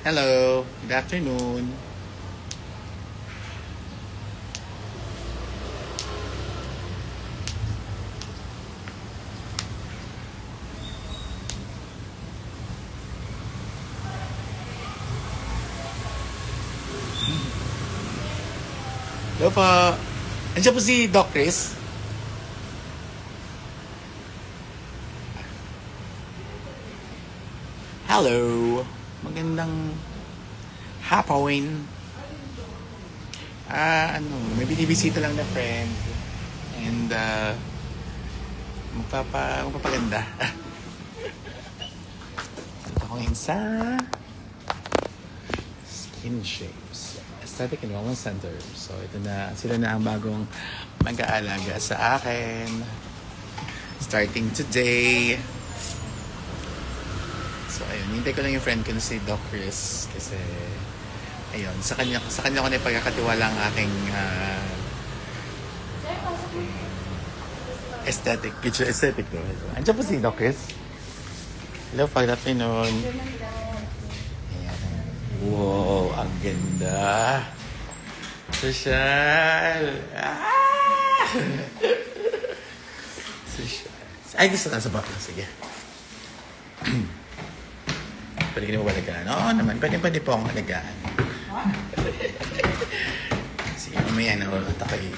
Hello, good afternoon. Hello po. Andiyan po si Doc Chris. Hello. Magandang hapon. May binibisita lang na friend. And, magpapaganda. Ito ko ngayon sa Skin Shapes Aesthetic and Wellness Center. So, ito na, sila na ang bagong mag-aalaga sa akin. Starting today. So, ayun, hintay ko lang yung friend ko na si Doc Chris. Kasi, ayun, sa kanya ko na ipagkakatiwala ang aking aesthetic. Picture aesthetic no? Andiyan po si Doc Chris. Hello, good afternoon. Wow, ang ganda. Social. Social. Ay, gusto na sa baka. Sige. Pwede ka na mo balagaan? Oo naman, pwede po akong balagaan. Sige, mamaya na ako takay.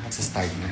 Magsa-start na.